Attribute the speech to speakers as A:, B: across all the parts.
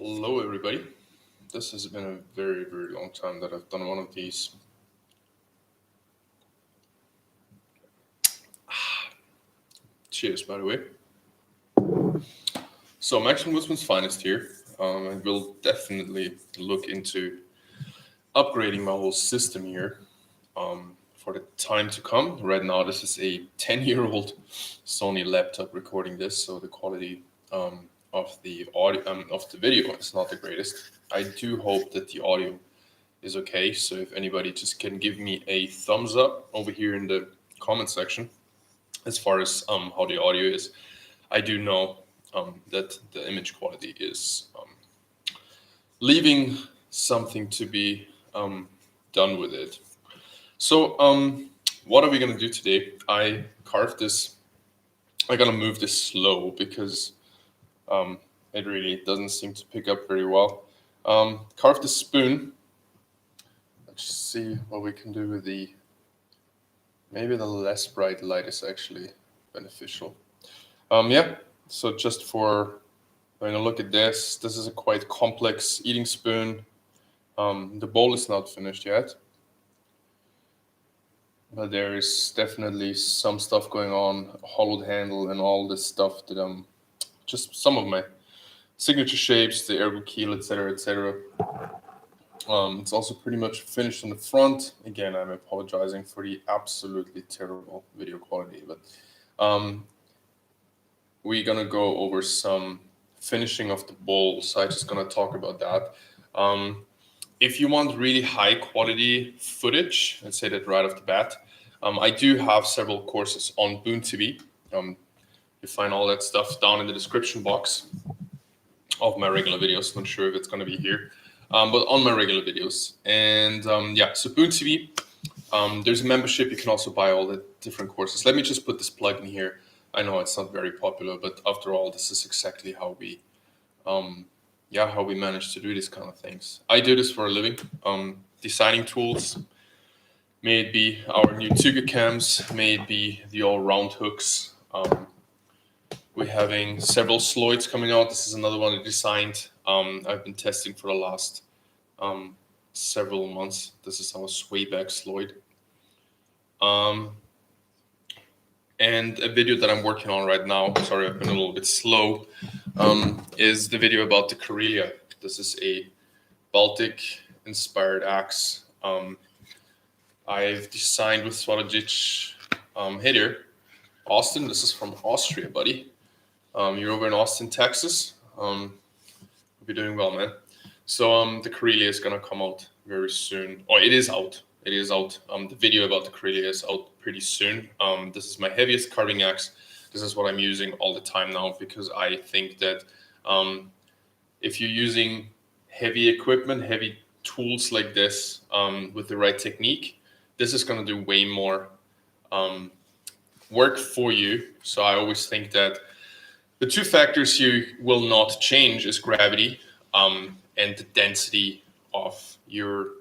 A: Hello everybody. This has been a very, very long time that I've done one of these. Cheers, by the way. So Maximum Woodman's Finest here. I will definitely look into upgrading my whole system here for the time to come. Right now, this is a 10-year-old Sony laptop recording this, so the quality of the audio of the video is not the greatest. I do hope that the audio is okay. So if anybody just can give me a thumbs up over here in the comment section as far as how the audio is. I do know that the image quality is leaving something to be done with it. So what are we going to do today? I carved this. I got to move this slow because it really doesn't seem to pick up very well. Carved a spoon. Let's see what we can do with maybe the less bright light is actually beneficial. Yeah, so just for when I look at this is a quite complex eating spoon. The bowl is not finished yet, but there is definitely some stuff going on, hollowed handle and all this stuff that just some of my signature shapes, the ergo keel, etc., etc. It's also pretty much finished on the front. Again, I'm apologizing for the absolutely terrible video quality, but we're gonna go over some finishing of the bowl. So I'm just gonna talk about that. If you want really high quality footage, let's say that right off the bat, I do have several courses on Boon TV. You find all that stuff down in the description box of my regular videos. Not sure if it's gonna be here. But on my regular videos. And yeah, so Boon TV, there's a membership. You can also buy all the different courses. Let me just put this plug in here. I know it's not very popular, but after all, this is exactly how we manage to do these kind of things. I do this for a living, designing tools, may it be our new Tuga cams, may it be the all round hooks. We're having several sloids coming out. This is another one I designed. I've been testing for the last several months. This is our swayback sloid. And a video that I'm working on right now, sorry, I've been a little bit slow, is the video about the Karelia. This is a Baltic-inspired axe. I've designed with Swatodic. Hey there, Austin. This is from Austria, buddy. You're over in Austin, Texas. You're doing well, man. So the Karelia is gonna come out very soon. Oh, it is out. It is out. The video about the Karelia is out pretty soon. This is my heaviest carving axe. This is what I'm using all the time now because I think that if you're using heavy equipment, heavy tools like this with the right technique, this is gonna do way more work for you. So I always think that the two factors you will not change is gravity and the density of your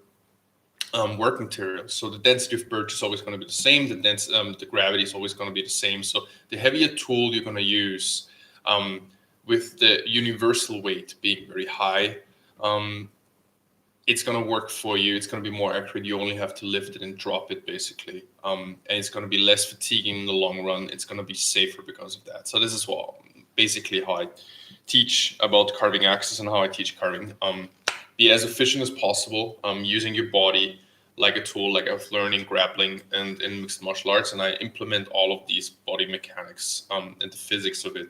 A: work material. So the density of birch is always going to be the same. The gravity is always going to be the same. So the heavier tool you're going to use, with the universal weight being very high, it's going to work for you. It's going to be more accurate. You only have to lift it and drop it, basically. And it's going to be less fatiguing in the long run. It's going to be safer because of that. So this is basically how I teach about carving axes and how I teach carving. Be as efficient as possible, using your body like a tool, like I've learned in grappling and in mixed martial arts, and I implement all of these body mechanics and the physics of it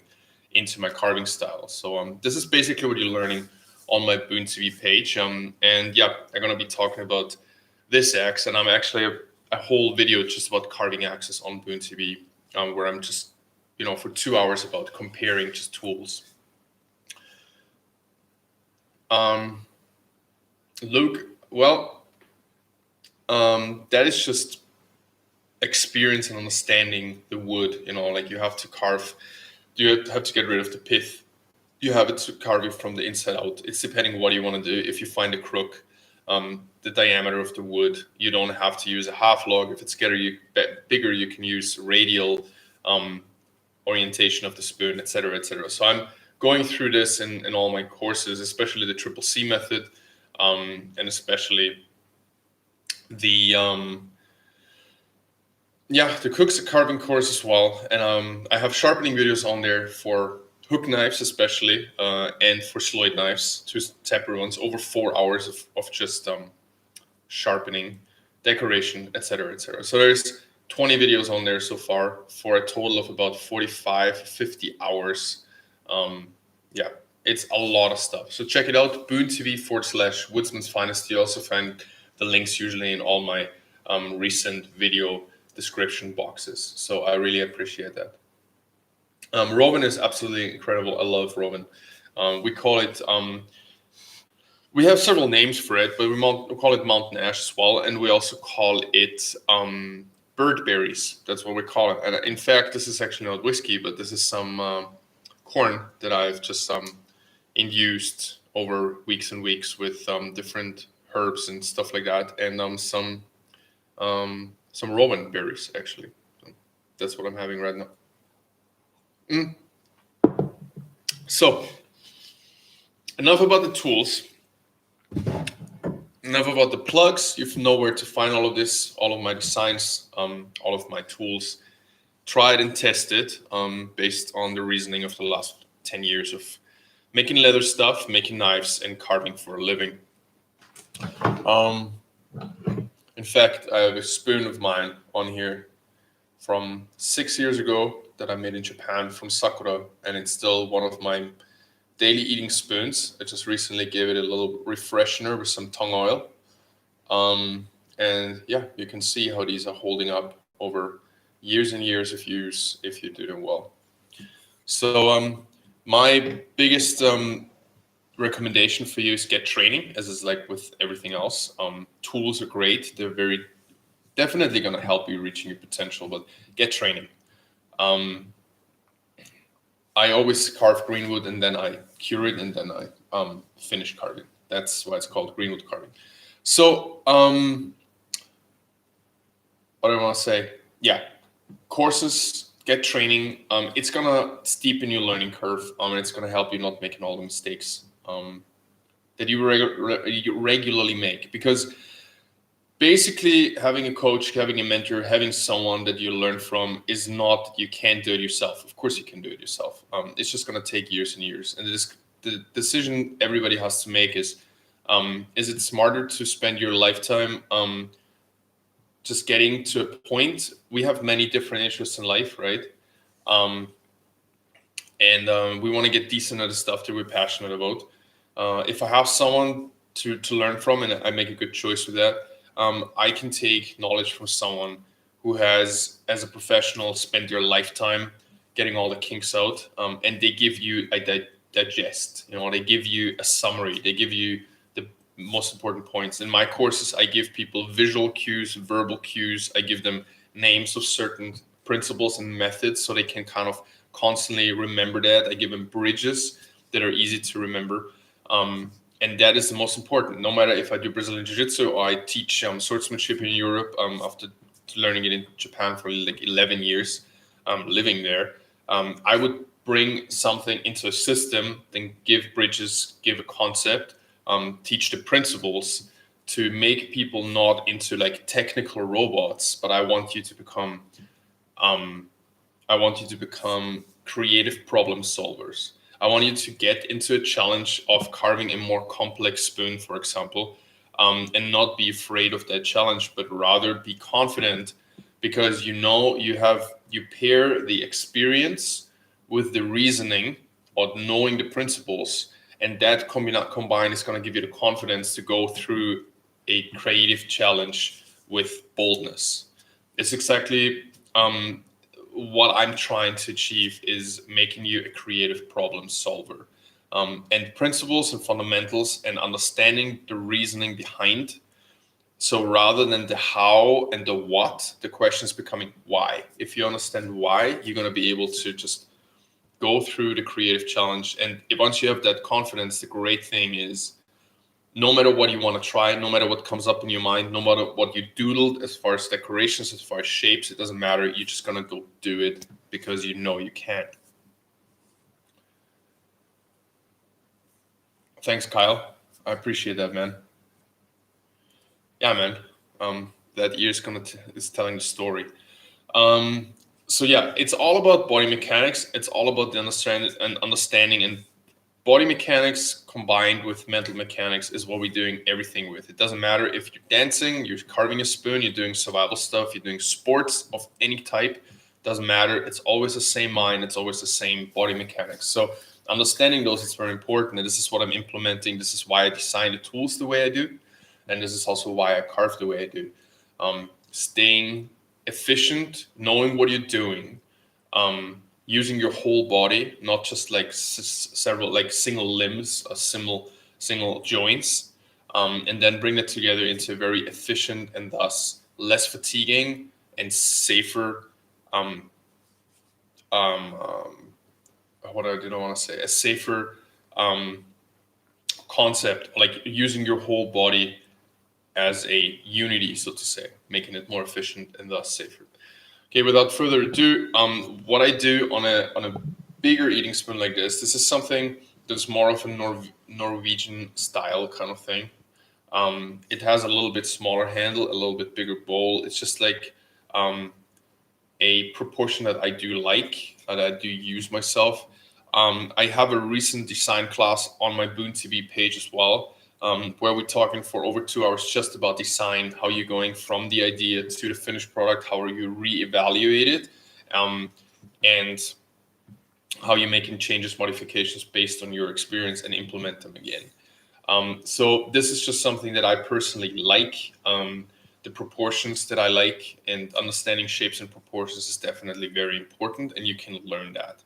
A: into my carving style. So this is basically what you're learning on my Boon TV page. And yeah, I'm gonna be talking about this axe, and I'm actually a whole video just about carving axes on Boon TV, where I'm just, for 2 hours about comparing just tools. Luke, well, that is just experience and understanding the wood. Like you have to carve, you have to get rid of the pith. You have to carve it from the inside out. It's depending what you want to do. If you find a crook, the diameter of the wood, you don't have to use a half log. If it's getting bigger, you can use radial orientation of the spoon, etc., etc. So I'm going through this in all my courses, especially the Triple C method, and especially the the Cooks Carving course as well. And I have sharpening videos on there for hook knives especially, and for sloyd knives, two separate ones, over 4 hours of just sharpening, decoration, etc., etc. So there's 20 videos on there so far for a total of about 45, 50 hours. It's a lot of stuff. So check it out, boon.tv/Woodsman's Finest. You also find the links usually in all my recent video description boxes. So I really appreciate that. Rowan is absolutely incredible. I love Rowan. We call it, we have several names for it, but we call it mountain ash as well. And we also call it bird berries. That's what we call it. And in fact, this is actually not whiskey, but this is some corn that I've just induced over weeks and weeks with different herbs and stuff like that. And some Rowan berries, actually. So that's what I'm having right now. So, enough about the tools. Enough about the plugs. You know where to find all of this, all of my designs, all of my tools. Try it and test it based on the reasoning of the last 10 years of making leather stuff, making knives, and carving for a living. In fact, I have a spoon of mine on here from 6 years ago that I made in Japan from Sakura, and it's still one of my daily eating spoons. I just recently gave it a little refreshener with some tongue oil. And yeah, you can see how these are holding up over years and years of use if you do them well. So my biggest recommendation for you is get training, as is like with everything else. Tools are great. They're very definitely going to help you reaching your potential, but get training. I always carve greenwood and then I cure it and then I finish carving. That's why it's called greenwood carving. So what do I want to say? Yeah, courses, get training. It's going to steepen your learning curve, and it's going to help you not making all the mistakes that you regularly make. Because basically, having a coach, having a mentor, having someone that you learn from is not, you can't do it yourself. Of course you can do it yourself. It's just going to take years and years. And the decision everybody has to make is it smarter to spend your lifetime just getting to a point? We have many different interests in life, right? And we want to get decent at the stuff that we're passionate about. If I have someone to learn from and I make a good choice with that, I can take knowledge from someone who has, as a professional, spent their lifetime getting all the kinks out, and they give you a digest. They give you a summary. They give you the most important points. In my courses, I give people visual cues, verbal cues. I give them names of certain principles and methods so they can kind of constantly remember that. I give them bridges that are easy to remember. And that is the most important. No matter if I do Brazilian Jiu-Jitsu or I teach swordsmanship in Europe, after learning it in Japan for like 11 years, living there, I would bring something into a system, then give bridges, give a concept, teach the principles to make people not into like technical robots, but I want you to become creative problem solvers. I want you to get into a challenge of carving a more complex spoon, for example, and not be afraid of that challenge, but rather be confident because you pair the experience with the reasoning or knowing the principles, and that combined is going to give you the confidence to go through a creative challenge with boldness. It's exactly what I'm trying to achieve is making you a creative problem solver. And principles and fundamentals and understanding the reasoning behind. So rather than the how and the what, the question is becoming why. If you understand why, you're going to be able to just go through the creative challenge. And once you have that confidence, the great thing is no matter what you want to try, no matter what comes up in your mind, no matter what you doodled as far as decorations, as far as shapes, it doesn't matter. You're just going to go do it because you know you can. Thanks, Kyle. I appreciate that, man. Yeah, man. That ear is telling the story. Um, so yeah, it's all about body mechanics. It's all about the understanding and body mechanics combined with mental mechanics is what we're doing everything with. It doesn't matter if you're dancing, you're carving a spoon, you're doing survival stuff, you're doing sports of any type. Doesn't matter. It's always the same mind. It's always the same body mechanics. So understanding those is very important. And this is what I'm implementing. This is why I design the tools the way I do. And this is also why I carve the way I do. Staying efficient, knowing what you're doing, using your whole body, not just like several like single limbs or single joints, and then bring it together into a very efficient and thus less fatiguing and safer. Um, what I didn't want to say, a safer concept, like using your whole body as a unity, so to say, making it more efficient and thus safer. Okay, without further ado, what I do on a bigger eating spoon like this is something that's more of a Norwegian style kind of thing. It has a little bit smaller handle, a little bit bigger bowl. It's just like a proportion that I do like, that I do use myself. I have a recent design class on my Boon TV page as well, where we're talking for over 2 hours just about design, how you're going from the idea to the finished product, how you reevaluate it, and how you're making changes, modifications based on your experience and implement them again. So this is just something that I personally like. The proportions that I like, and understanding shapes and proportions is definitely very important, and you can learn that.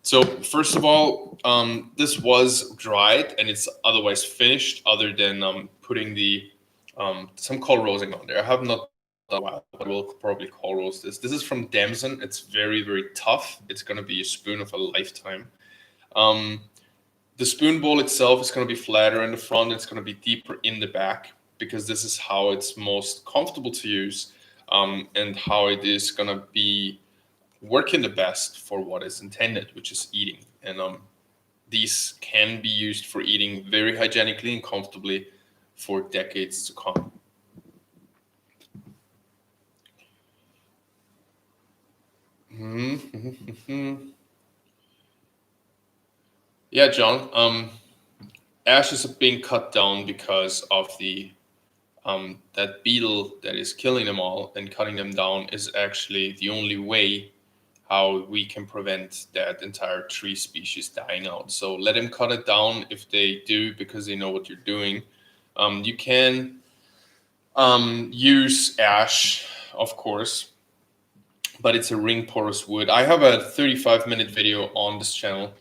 A: So first of all, this was dried and it's otherwise finished, other than putting the some cold roasting on there. I have not done a while, but we'll probably cold roast this. This is from Damson. It's very, very tough. It's going to be a spoon of a lifetime. Um, the spoon bowl itself is going to be flatter in the front. It's going to be deeper in the back because this is how it's most comfortable to use, and how it is going to be working the best for what is intended, which is eating. And these can be used for eating very hygienically and comfortably for decades to come. Yeah, John. Ashes are being cut down because of the that beetle that is killing them all, and cutting them down is actually the only way how we can prevent that entire tree species dying out. So let them cut it down if they do, because they know what you're doing. You can use ash, of course, but it's a ring porous wood. I have a 35-minute video on this channel.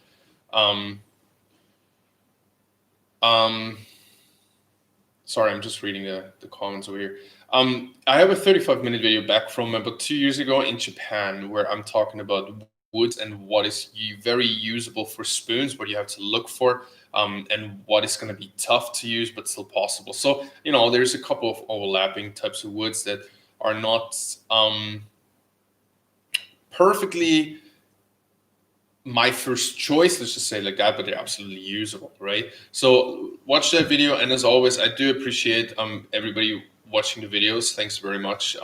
A: Sorry, I'm just reading the comments over here. I have a 35-minute video back from about 2 years ago in Japan, where I'm talking about woods and what is very usable for spoons, what you have to look for, and what is going to be tough to use but still possible. So, there's a couple of overlapping types of woods that are not perfectly my first choice, let's just say like that, but they're absolutely usable, right? So watch that video, and as always, I do appreciate everybody watching the videos. Thanks very much.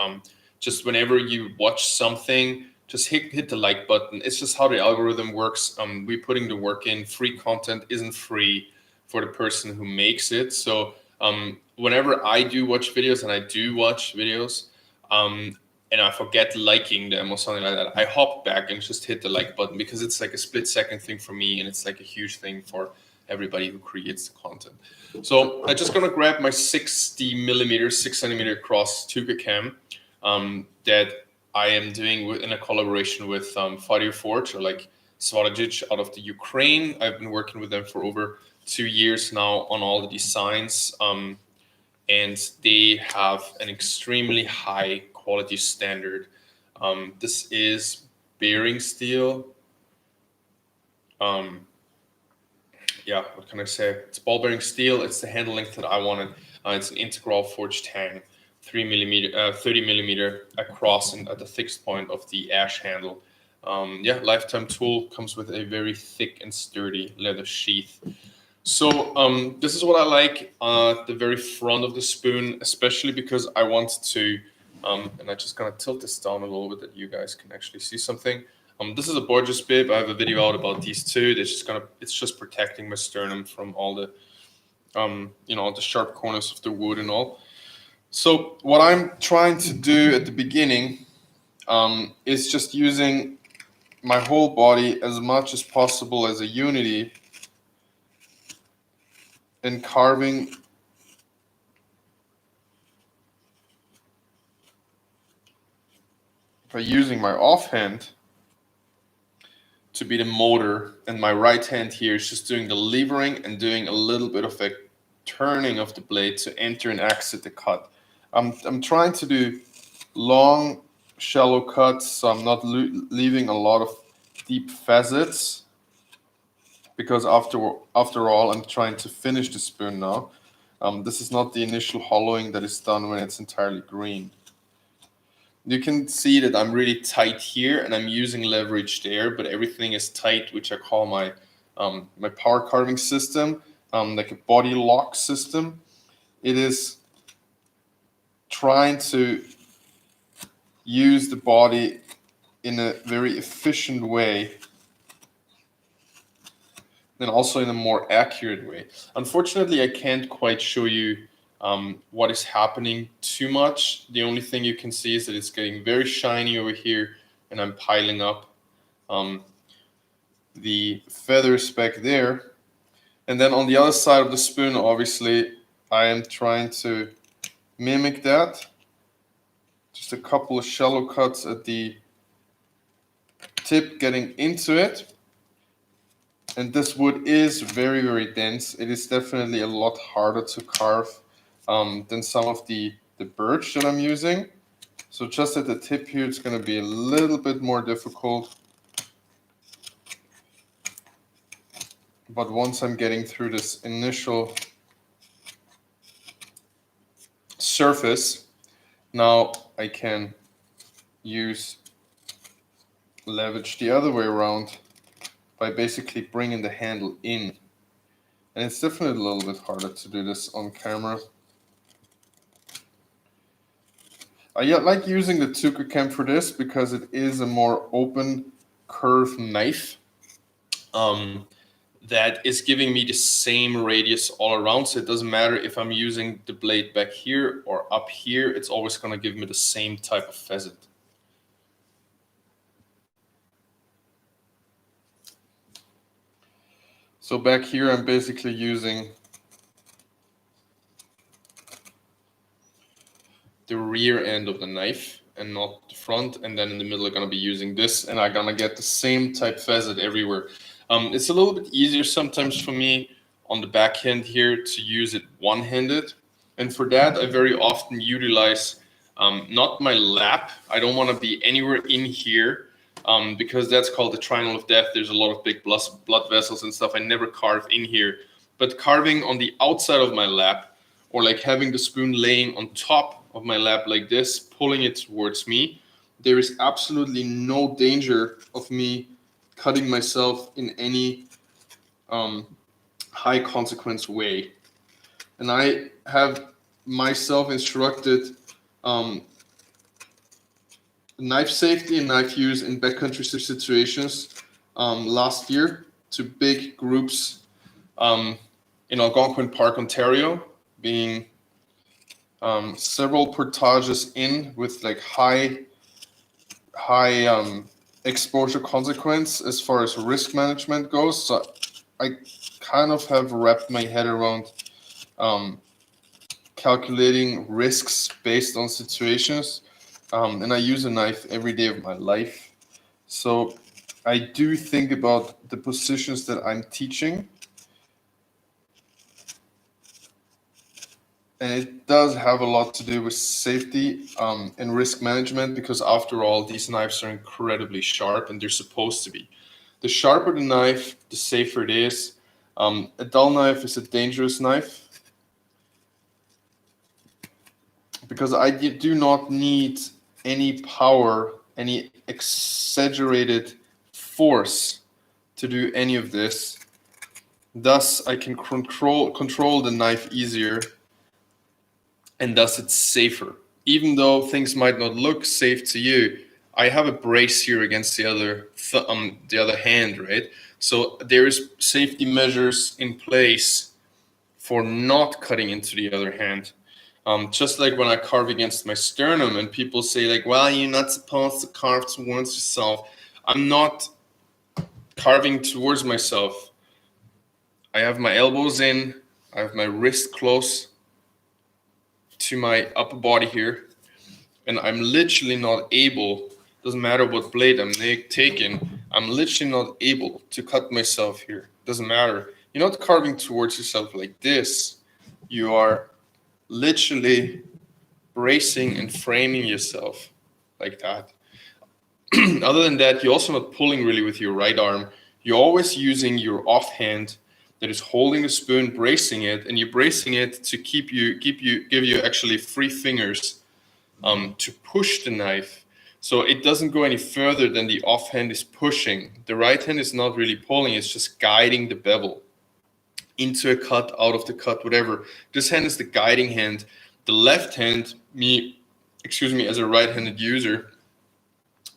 A: Just whenever you watch something, just hit the like button. It's just how the algorithm works. We're putting the work in. Free content isn't free for the person who makes it. So whenever I do watch videos, and I do watch videos, and I forget liking them or something like that, I hop back and just hit the like button, because it's like a split-second thing for me, and it's like a huge thing for everybody who creates the content. So I'm just gonna grab my 60 millimeter, 6 centimeter cross Tuka cam that I am doing in a collaboration with Fire Forge, or like Svarajic out of the Ukraine. I've been working with them for over 2 years now on all the designs, and they have an extremely high quality standard. This is bearing steel. Yeah, what can I say? It's ball bearing steel. It's the handle length that I wanted. It's an integral forged tang, 30 millimeter across and at the fixed point of the ash handle. Yeah, lifetime tool, comes with a very thick and sturdy leather sheath. So this is what I like at the very front of the spoon, especially because I want to, and I'm just gonna tilt this down a little bit that you guys can actually see something. This is a gorgeous bib. I have a video out about these two. It's just protecting my sternum from all the, the sharp corners of the wood and all. So what I'm trying to do at the beginning is just using my whole body as much as possible as a unity and carving by using my offhand to be the motor, and my right hand here is just doing the levering and doing a little bit of a turning of the blade to enter and exit the cut. I'm trying to do long, shallow cuts, so I'm not leaving a lot of deep facets, because after all, I'm trying to finish the spoon now. This is not the initial hollowing that is done when it's entirely green. You can see that I'm really tight here and I'm using leverage there, but everything is tight, which I call my my power carving system, like a body lock system. It is trying to use the body in a very efficient way and also in a more accurate way. Unfortunately, I can't quite show you what is happening too much. The only thing you can see is that it's getting very shiny over here, and I'm piling up the feathers back there. And then on the other side of the spoon, obviously, I am trying to mimic that. Just a couple of shallow cuts at the tip getting into it. And this wood is very, very dense. It is definitely a lot harder to carve than some of the birch that I'm using. So just at the tip here, it's going to be a little bit more difficult. But once I'm getting through this initial surface, now I can use leverage the other way around by basically bringing the handle in. And it's definitely a little bit harder to do this on camera. I like using the Tuka Cam for this because it is a more open curved knife that is giving me the same radius all around. So it doesn't matter if I'm using the blade back here or up here, it's always going to give me the same type of facet. So back here, I'm basically using the rear end of the knife and not the front. And then in the middle, I'm going to be using this, and I'm going to get the same type facet everywhere. It's a little bit easier sometimes for me on the backhand here to use it one-handed. And for that, I very often utilize not my lap. I don't want to be anywhere in here because that's called the triangle of death. There's a lot of big blood vessels and stuff. I never carve in here. But carving on the outside of my lap, or like having the spoon laying on top of my lap like this, pulling it towards me, there is absolutely no danger of me cutting myself in any high consequence way. And I have myself instructed knife safety and knife use in backcountry situations last year to big groups in Algonquin Park, Ontario, being several portages in with like high exposure consequence as far as risk management goes. So I kind of have wrapped my head around calculating risks based on situations, and I use a knife every day of my life. So I do think about the positions that I'm teaching, and it does have a lot to do with safety and risk management, because after all, these knives are incredibly sharp, and they're supposed to be. The sharper the knife, the safer it is. A dull knife is a dangerous knife because I do not need any power, any exaggerated force to do any of this. Thus, I can control the knife easier, and thus it's safer. Even though things might not look safe to you, I have a brace here against the other hand, right? So there is safety measures in place for not cutting into the other hand. Just like when I carve against my sternum and people say like, well, you're not supposed to carve towards yourself. I'm not carving towards myself. I have my elbows in, I have my wrist close to my upper body here, and I'm literally not able, doesn't matter what blade I'm taking, I'm literally not able to cut myself here. Doesn't matter. You're not carving towards yourself like this. You are literally bracing and framing yourself like that. Other than that, you're also not pulling really with your right arm. You're always using your offhand that is holding the spoon, bracing it, and you're bracing it to give you actually free fingers to push the knife. So it doesn't go any further than the offhand is pushing. The right hand is not really pulling, it's just guiding the bevel into a cut, out of the cut, whatever. This hand is the guiding hand. The left hand, as a right-handed user,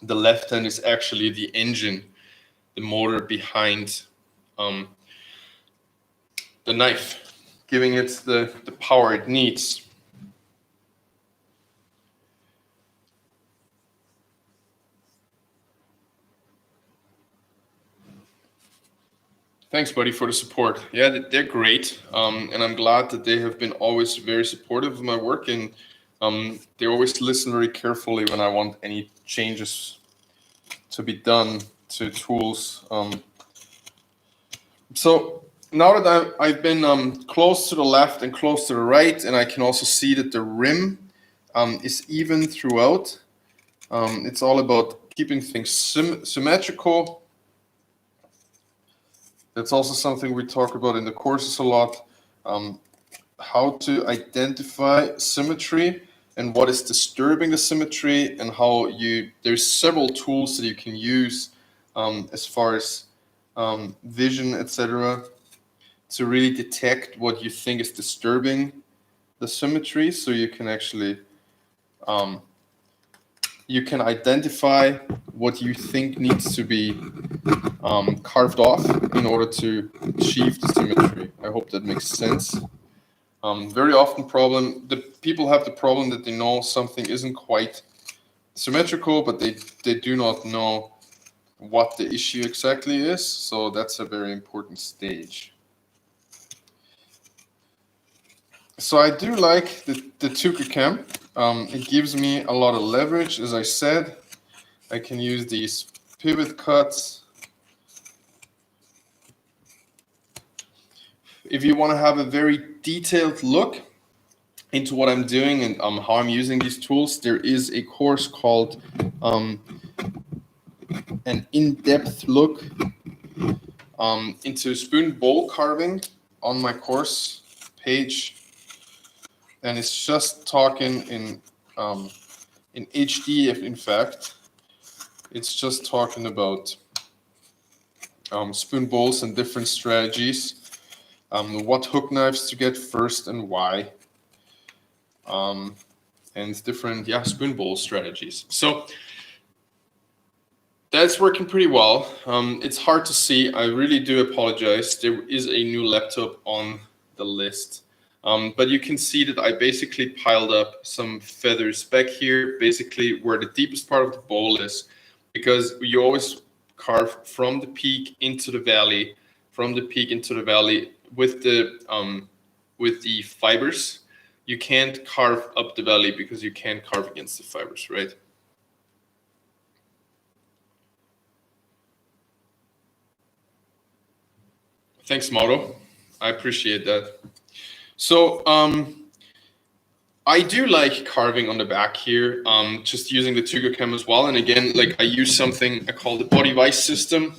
A: the left hand is actually the engine, the motor behind the knife, giving it the power it needs. Thanks, buddy, for the support. Yeah, they're great, and I'm glad that they have been always very supportive of my work, and they always listen very carefully when I want any changes to be done to tools. So now that I've been close to the left and close to the right, and I can also see that the rim is even throughout. It's all about keeping things symmetrical. That's also something we talk about in the courses a lot. How to identify symmetry and what is disturbing the symmetry, and how there's several tools that you can use as far as vision, etc., to really detect what you think is disturbing the symmetry, so you can actually you can identify what you think needs to be carved off in order to achieve the symmetry. I hope that makes sense. Very often people have the problem that they know something isn't quite symmetrical, but they do not know what the issue exactly is. So that's a very important stage. So I do like the Tuka cam. It gives me a lot of leverage. As I said, I can use these pivot cuts. If you want to have a very detailed look into what I'm doing and how I'm using these tools, there is a course called an in-depth look into spoon bowl carving on my course page, and it's just talking in HD. In fact, it's just talking about spoon bowls and different strategies. What hook knives to get first and why, and different spoon bowl strategies. So that's working pretty well. It's hard to see. I really do apologize. There is a new laptop on the list, but you can see that I basically piled up some feathers back here, basically where the deepest part of the bowl is, because you always carve from the peak into the valley, with the fibers. You can't carve up the valley because you can't carve against the fibers, right? Thanks, Mauro. I appreciate that. So I do like carving on the back here, just using the Tuga cam as well. And again, like I use something I call the body vice system.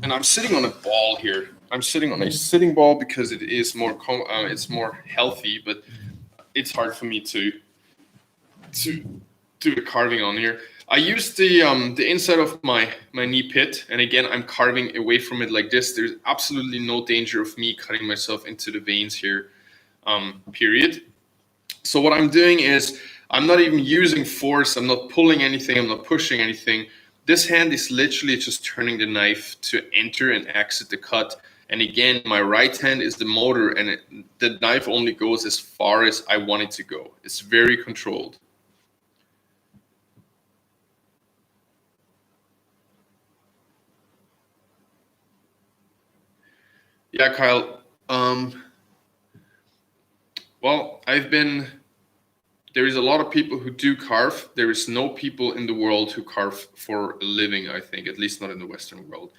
A: And I'm sitting on a ball here. I'm sitting on a sitting ball because it is it's more healthy, but it's hard for me to do the carving on here. I use the inside of my knee pit, and again, I'm carving away from it like this. There's absolutely no danger of me cutting myself into the veins here, period. So what I'm doing is I'm not even using force. I'm not pulling anything. I'm not pushing anything. This hand is literally just turning the knife to enter and exit the cut. And again, my right hand is the motor, and the knife only goes as far as I want it to go. It's very controlled. Yeah, Kyle. Well, there is a lot of people who do carve. There is no people in the world who carve for a living, I think, at least not in the Western world.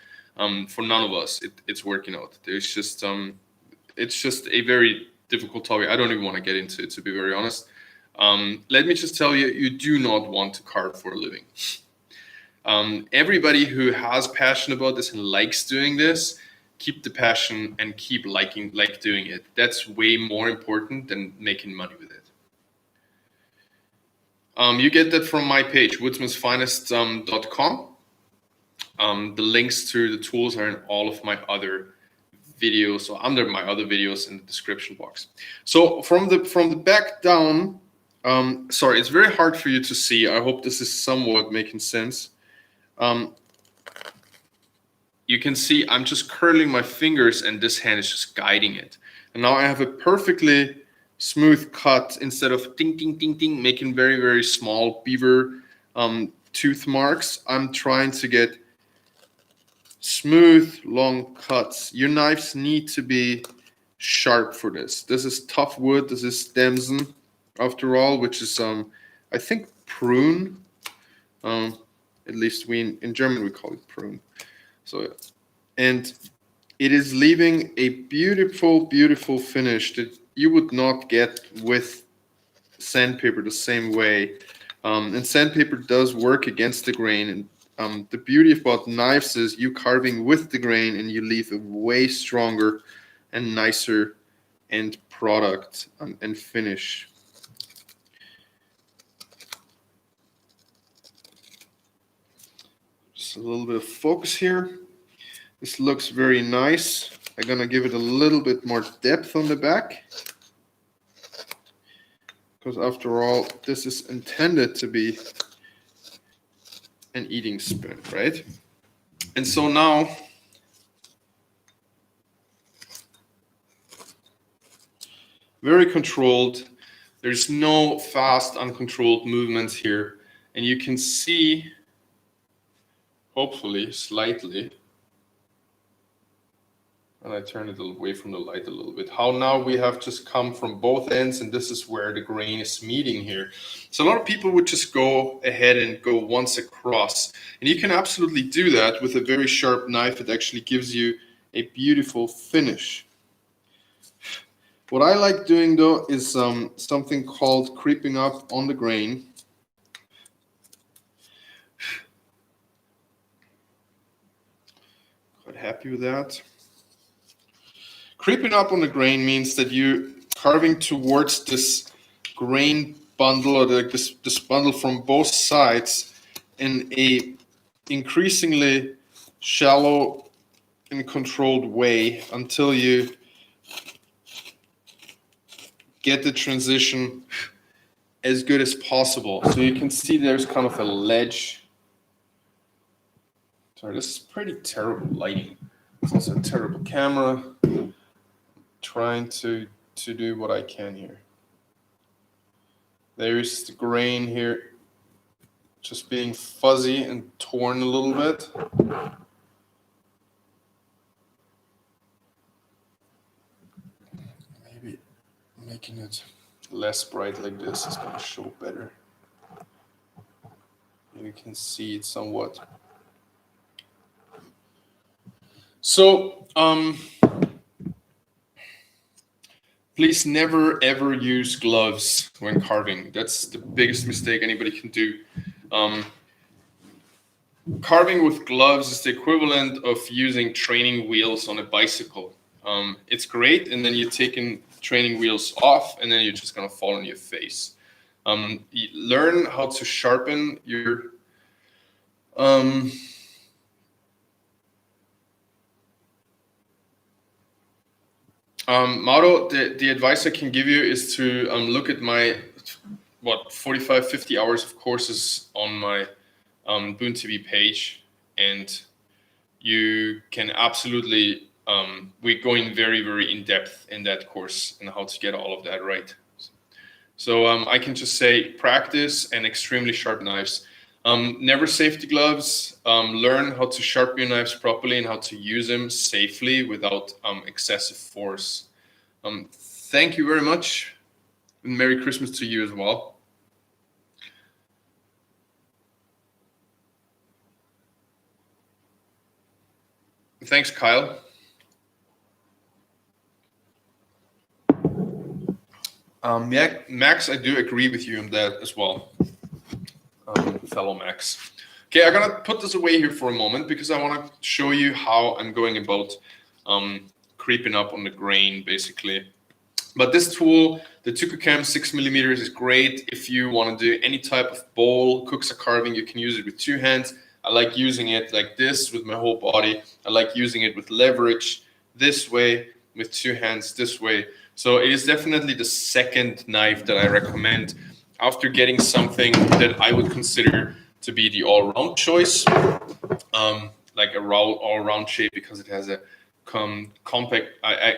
A: For none of us, it's working out. There's just, it's just a very difficult topic. I don't even want to get into it, to be very honest. Let me just tell you, you do not want to carve for a living. Everybody who has passion about this and likes doing this, keep the passion and keep like doing it. That's way more important than making money with it. You get that from my page, woodsmansfinest.com. The links to the tools are in all of my other videos, so under my other videos in the description box. So from the back down, sorry, it's very hard for you to see. I hope this is somewhat making sense. You can see I'm just curling my fingers and this hand is just guiding it. And now I have a perfectly smooth cut instead of ding, ding, ding, ding, making very, very small beaver tooth marks. I'm trying to get smooth, long cuts. Your knives need to be sharp for this. This is tough wood. This is Damson, after all, which is, I think, prune. At least in German we call it prune. So, and it is leaving a beautiful, beautiful finish that you would not get with sandpaper the same way. And sandpaper does work against the grain. And the beauty about knives is you carving with the grain and you leave a way stronger and nicer end product and finish. Just a little bit of focus here. This looks very nice. I'm gonna give it a little bit more depth on the back, because after all, this is intended to be an eating spoon, right? And so now, very controlled. There's no fast, uncontrolled movements here. And you can see, hopefully, slightly, and I turn it away from the light a little bit, how now we have just come from both ends, and this is where the grain is meeting here. So a lot of people would just go ahead and go once across, and you can absolutely do that with a very sharp knife. It actually gives you a beautiful finish. What I like doing though is something called creeping up on the grain. Quite happy with that. Creeping up on the grain means that you're carving towards this grain bundle, or this bundle from both sides, in a increasingly shallow and controlled way until you get the transition as good as possible. So you can see there's kind of a ledge. Sorry, this is pretty terrible lighting. It's also a terrible camera. Trying to do what I can here. There's the grain here just being fuzzy and torn a little bit. Maybe making it less bright like this is going to show better. You can see it somewhat. So, please never ever use gloves when carving. That's the biggest mistake anybody can do. Carving with gloves is the equivalent of using training wheels on a bicycle. It's great, and then you're taking training wheels off, and then you're just gonna fall on your face. Learn how to sharpen your Mauro, the advice I can give you is to look at my 45, 50 hours of courses on my Boon TV page, and you can absolutely we're going very, very in depth in that course and how to get all of that right. So I can just say practice and extremely sharp knives. Never safety gloves. Learn how to sharpen your knives properly and how to use them safely without excessive force. Thank you very much. And Merry Christmas to you as well. Thanks, Kyle. Max, I do agree with you on that as well, fellow Max. Okay, I'm gonna put this away here for a moment because I want to show you how I'm going about creeping up on the grain, basically. But this tool, the Tukukam 6mm, is great if you want to do any type of bowl, cooks or carving. You can use it with two hands. I like using it like this with my whole body. I like using it with leverage this way, with two hands this way. So it is definitely the second knife that I recommend after getting something that I would consider to be the all-round choice, like a all-round shape, because it has a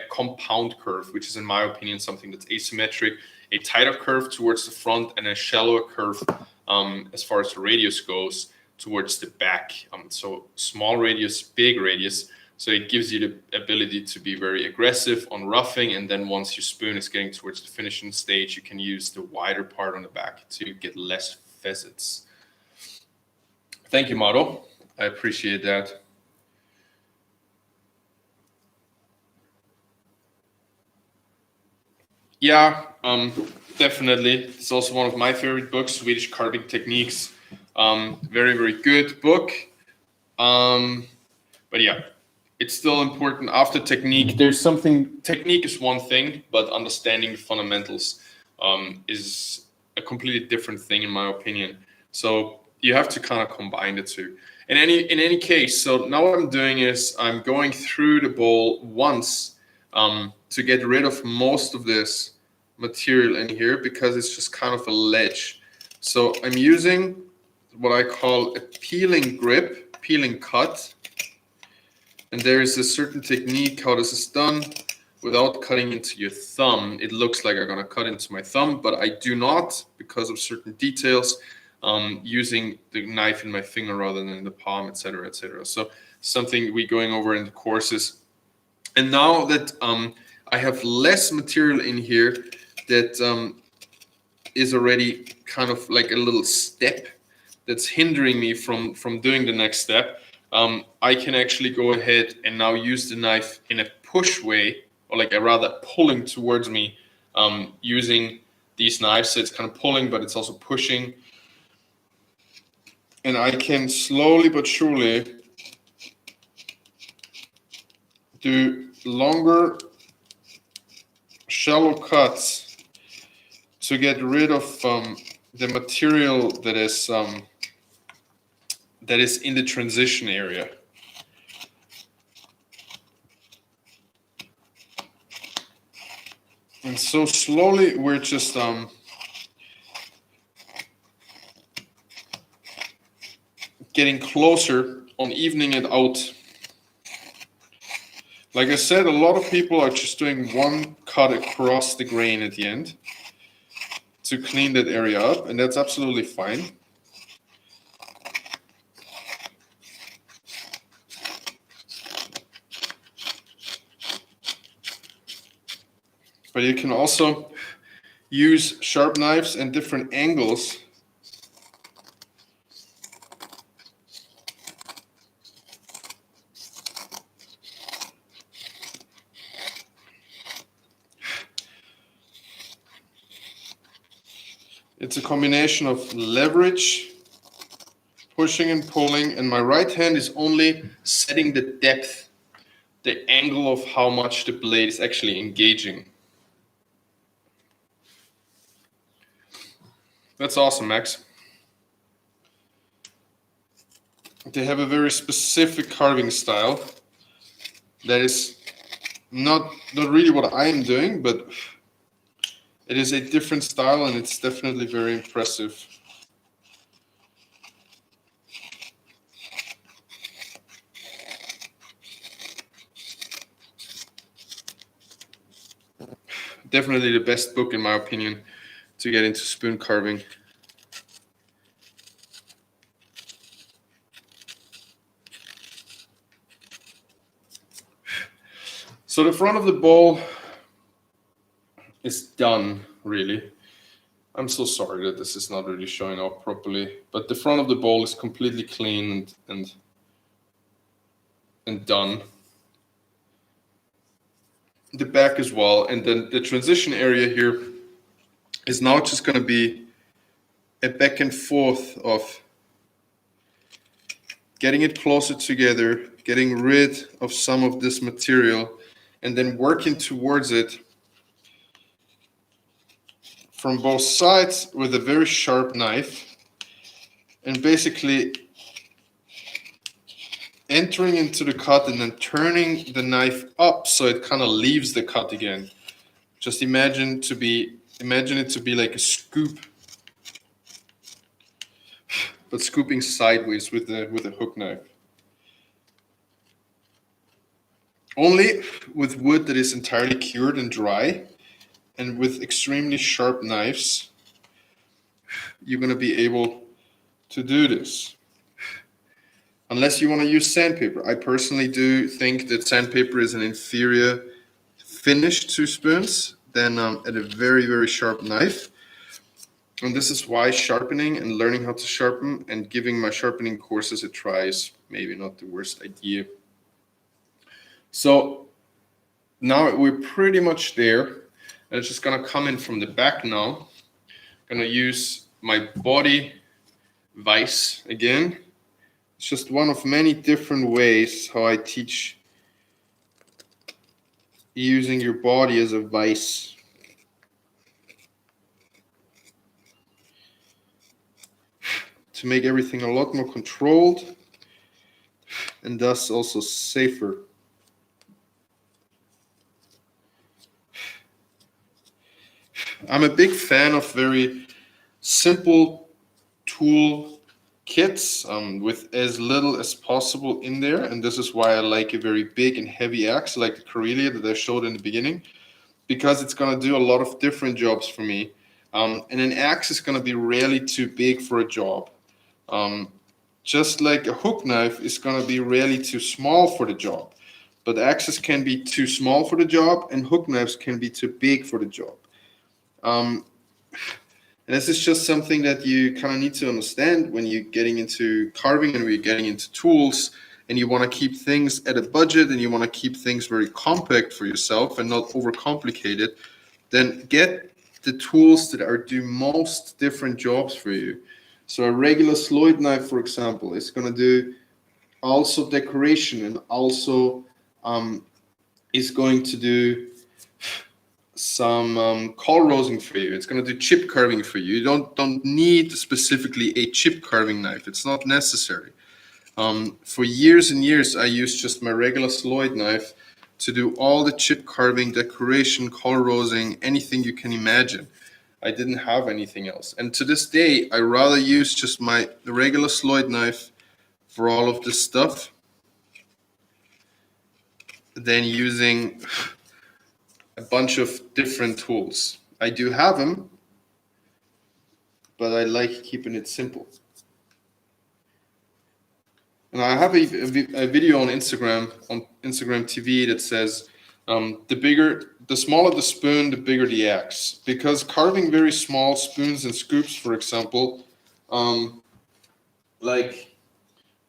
A: compound curve, which is in my opinion something that's asymmetric, a tighter curve towards the front and a shallower curve as far as the radius goes towards the back. So small radius, big radius. So it gives you the ability to be very aggressive on roughing, and then once your spoon is getting towards the finishing stage, you can use the wider part on the back to get less facets. Thank you, Mauro. I appreciate that. Yeah, definitely. It's also one of my favorite books, Swedish Carving Techniques. Very, very good book. But yeah, it's still important after technique. Technique is one thing, but understanding the fundamentals is a completely different thing in my opinion. So you have to kind of combine the two. In any case, so now what I'm doing is I'm going through the bowl once to get rid of most of this material in here because it's just kind of a ledge. So I'm using what I call a peeling grip, peeling cut. And there is a certain technique how this is done without cutting into your thumb. It looks like I'm gonna cut into my thumb, but I do not because of certain details, using the knife in my finger rather than in the palm, etc., etc. So something we're going over in the courses. And now that I have less material in here that is already kind of like a little step that's hindering me from doing the next step, I can actually go ahead and now use the knife in a push way, or like a rather pulling towards me, using these knives. So it's kind of pulling, but it's also pushing. And I can slowly but surely do longer, shallow cuts to get rid of the material that is in the transition area. And so slowly we're just getting closer on evening it out. Like I said, a lot of people are just doing one cut across the grain at the end to clean that area up, and that's absolutely fine. But you can also use sharp knives and different angles It's a combination of leverage, pushing and pulling, and my right hand is only setting the depth, the angle of how much the blade is actually engaging. That's awesome, Max. they have a very specific carving style that is not really what I am doing, but it is a different style, and it's definitely very impressive. Definitely the best book, in my opinion, to get into spoon carving. So the front of the bowl is done, really. I'm so sorry that this is not really showing up properly, but the front of the bowl is completely clean and done. The back as well, and then the transition area here is now just going to be a back and forth of getting it closer together, getting rid of some of this material, and then working towards it from both sides with a very sharp knife, and basically entering into the cut and then turning the knife up so it kind of leaves the cut again. Just imagine it to be like a scoop, but scooping sideways with a hook knife. Only with wood that is entirely cured and dry, and with extremely sharp knives, you're going to be able to do this. Unless you want to use sandpaper. I personally do think that sandpaper is an inferior finish to spoons than at a very, very sharp knife. And this is why sharpening and learning how to sharpen and giving my sharpening courses a try is maybe not the worst idea. So now we're pretty much there. And it's just going to come in from the back now. I'm going to use my body vise again. It's just one of many different ways how I teach using your body as a vise. To make everything a lot more controlled and thus also safer. I'm a big fan of very simple tool kits with as little as possible in there, and this is why I like a very big and heavy axe like the Karelia that I showed in the beginning, because it's going to do a lot of different jobs for me, and an axe is going to be rarely too big for a job, just like a hook knife is going to be rarely too small for the job, but axes can be too small for the job and hook knives can be too big for the job. And this is just something that you kind of need to understand when you're getting into carving and when you're getting into tools and you want to keep things at a budget and you want to keep things very compact for yourself and not overcomplicated. Then get the tools that are do most different jobs for you. So a regular Sloyd knife, for example, is going to do also decoration and also is going to do some coil rosing for you. It's going to do chip carving for you. You don't need specifically a chip carving knife. It's not necessary. For years and years, I used just my regular Sloyd knife to do all the chip carving, decoration, coil rosing, anything you can imagine. I didn't have anything else. And to this day, I rather use just my regular Sloyd knife for all of this stuff than using a bunch of different tools. I do have them, but I like keeping it simple. And I have a video on Instagram TV that says the smaller the spoon, the bigger the axe. Because carving very small spoons and scoops, for example, like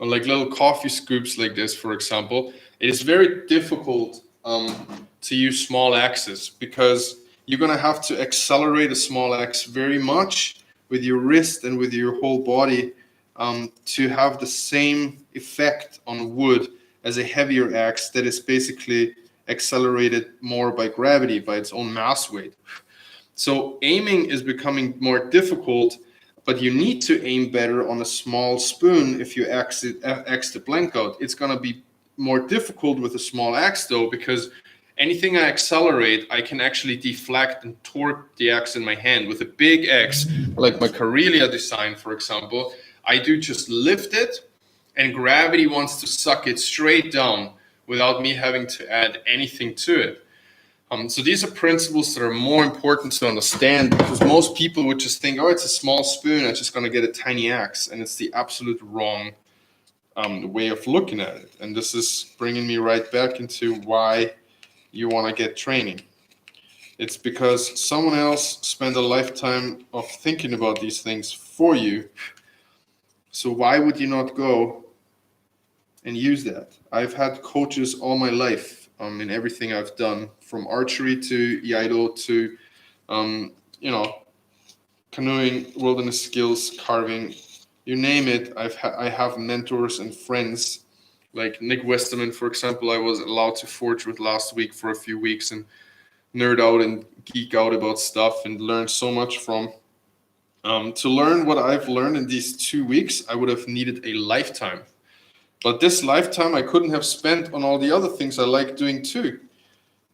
A: little coffee scoops like this, for example, it is very difficult to use small axes because you're going to have to accelerate a small axe very much with your wrist and with your whole body to have the same effect on wood as a heavier axe that is basically accelerated more by gravity, by its own mass weight. So aiming is becoming more difficult but you need to aim better on a small spoon if you axe the blank out. It's going to be more difficult with a small axe though, because anything I accelerate, I can actually deflect and torque the axe in my hand. With a big axe, like my Karelia design, for example, I do just lift it, and gravity wants to suck it straight down without me having to add anything to it. So these are principles that are more important to understand, because most people would just think, oh, it's a small spoon, I'm just going to get a tiny axe. And it's the absolute wrong way of looking at it. And this is bringing me right back into why you want to get training. It's because someone else spent a lifetime of thinking about these things for you. So why would you not go and use that? I've had coaches all my life in everything I've done, from archery to Iaido to, canoeing, wilderness skills, carving, you name it. I have mentors and friends like Nick Westerman, for example. I was allowed to forge with last week for a few weeks and nerd out and geek out about stuff and learn so much from. To learn what I've learned in these 2 weeks, I would have needed a lifetime. But this lifetime I couldn't have spent on all the other things I like doing too.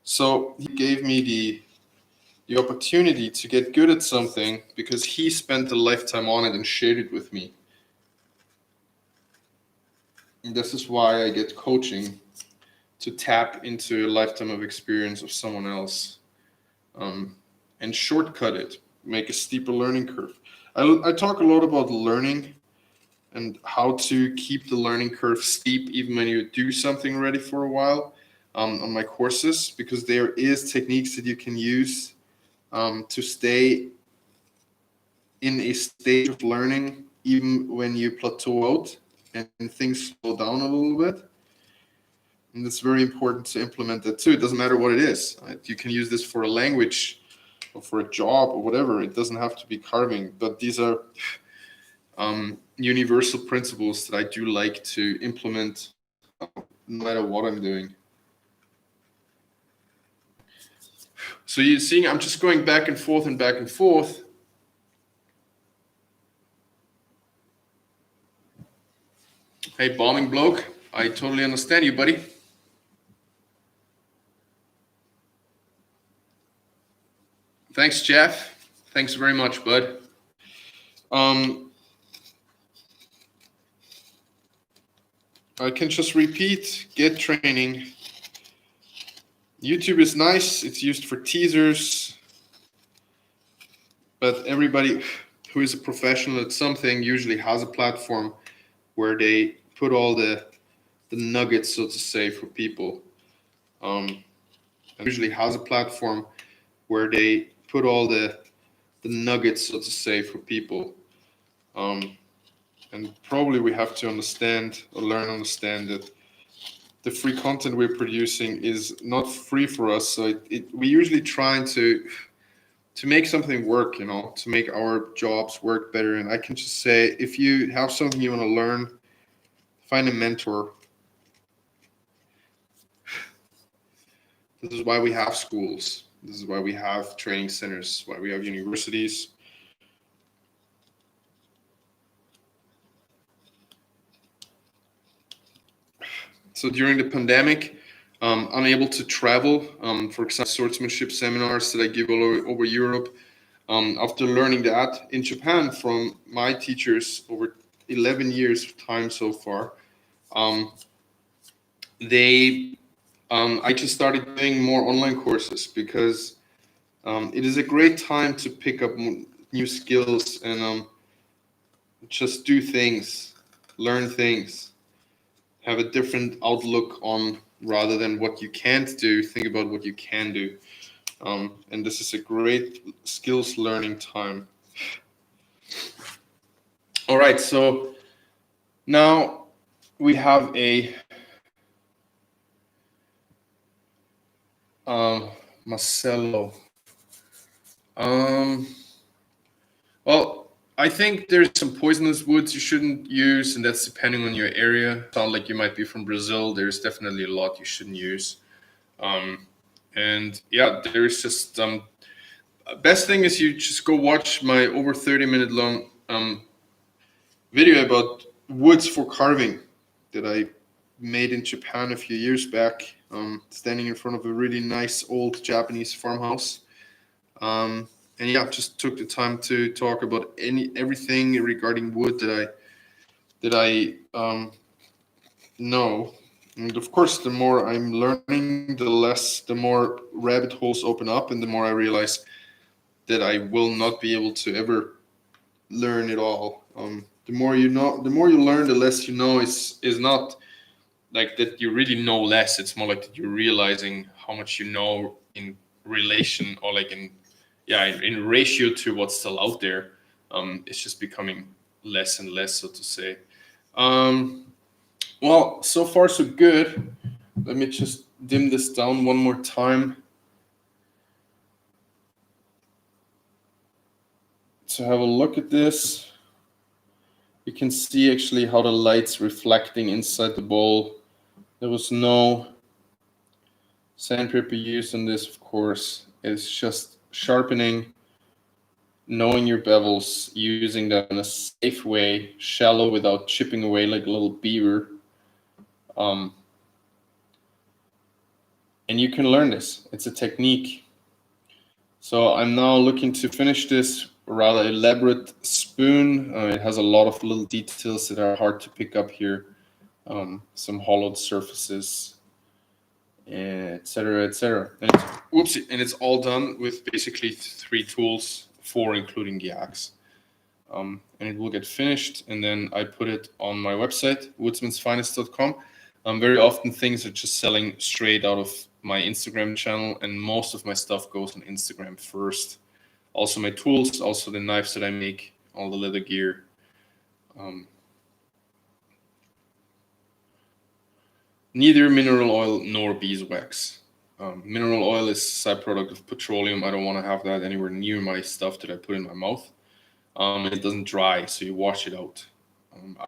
A: So he gave me the opportunity to get good at something because he spent a lifetime on it and shared it with me. And this is why I get coaching, to tap into a lifetime of experience of someone else, and shortcut it, make a steeper learning curve. I talk a lot about learning and how to keep the learning curve steep even when you do something already for a while on my courses, because there is techniques that you can use to stay in a stage of learning even when you plateau out and things slow down a little bit. And it's very important to implement that too. It doesn't matter what it is. You can use this for a language or for a job or whatever. It doesn't have to be carving, but these are universal principles that I do like to implement no matter what I'm doing. So you're seeing I'm just going back and forth and back and forth. Hey, bombing bloke, I totally understand you, buddy. Thanks, Jeff. Thanks very much, bud. I can just repeat, get training. YouTube is nice. It's used for teasers. But everybody who is a professional at something usually has a platform where they put all the nuggets, so to say, for people. And usually has a platform where they put all the nuggets, so to say, for people. And probably we have to understand or understand that the free content we're producing is not free for us. So we usually try to make something work, to make our jobs work better. And I can just say, if you have something you want to learn, find a mentor. This is why we have schools. This is why we have training centers, why we have universities. So during the pandemic, unable to travel, for example, swordsmanship seminars that I give all over Europe. After learning that in Japan from my teachers over 11 years of time so far, I just started doing more online courses because it is a great time to pick up new skills and just do things, learn things. Have a different outlook on, rather than what you can't do, think about what you can do. And this is a great skills learning time. All right, so now we have a Marcelo. Well, I think there's some poisonous woods you shouldn't use, and that's depending on your area. Sound like you might be from Brazil. There's definitely a lot you shouldn't use. And yeah, there's just best thing is you just go watch my over 30-minute long video about woods for carving that I made in Japan a few years back, standing in front of a really nice old Japanese farmhouse. And yeah, just took the time to talk about everything regarding wood that I know. And of course, the more I'm learning, the more rabbit holes open up, and the more I realize that I will not be able to ever learn it all. The more you know, the more you learn, the less you know. Is not like that you really know less. It's more like that you're realizing how much you know in relation, or like in ratio to what's still out there. It's just becoming less and less, so to say. Well, so far so good. Let me just dim this down one more time to have a look at this. You can see actually how the light's reflecting inside the bowl. There was no sandpaper used on this, of course. It's just sharpening, knowing your bevels, using them in a safe way, shallow without chipping away like a little beaver. And you can learn this. It's a technique. So I'm now looking to finish this rather elaborate spoon. It has a lot of little details that are hard to pick up here. Some hollowed surfaces, etc., etc. And it's all done with basically 3 tools, 4 including the axe. And it will get finished, and then I put it on my website, woodsmansfinest.com. Very often things are just selling straight out of my Instagram channel, and most of my stuff goes on Instagram first. Also my tools, also the knives that I make, all the leather gear. Neither mineral oil nor beeswax. Mineral oil is a side product of petroleum. I don't want to have that anywhere near my stuff that I put in my mouth. It doesn't dry, so you wash it out.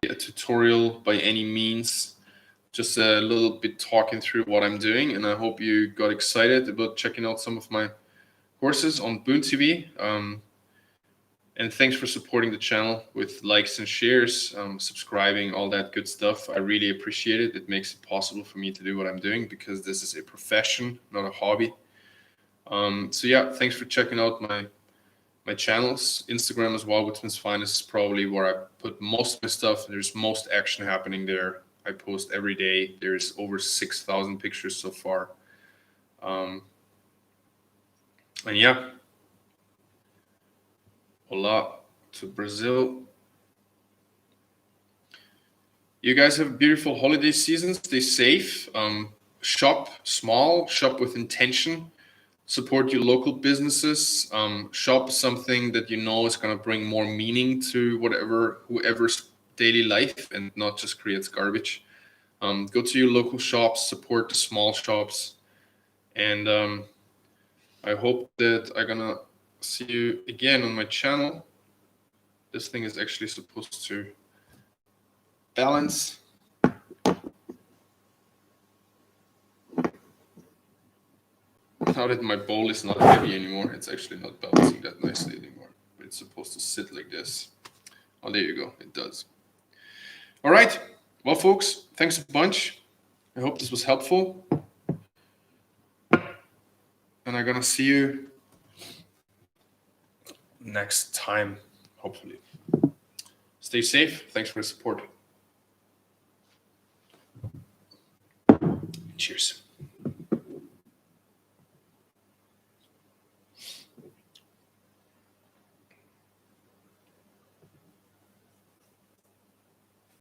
A: A tutorial by any means, just a little bit talking through what I'm doing, and I hope you got excited about checking out some of my courses on Boon TV. And thanks for supporting the channel with likes and shares, subscribing, all that good stuff. I really appreciate it. It makes it possible for me to do what I'm doing, because this is a profession, not a hobby. So yeah, thanks for checking out my channels. Instagram as well, Woodsman's Finest is probably where I put most of my stuff. There's most action happening there. I post every day. There's over 6,000 pictures so far. And yeah, hola to Brazil. You guys have a beautiful holiday season. Stay safe. Shop small, shop with intention. Support your local businesses. Shop something that you know is going to bring more meaning to whoever's daily life, and not just creates garbage. Go to your local shops, support the small shops, and I hope that I'm gonna see you again on my channel. This thing is actually supposed to balance. Now that my bowl is not heavy anymore, it's actually not balancing that nicely anymore. But it's supposed to sit like this. Oh, there you go. It does. All right. Well, folks, thanks a bunch. I hope this was helpful. And I'm going to see you next time, hopefully. Stay safe. Thanks for the support. Cheers.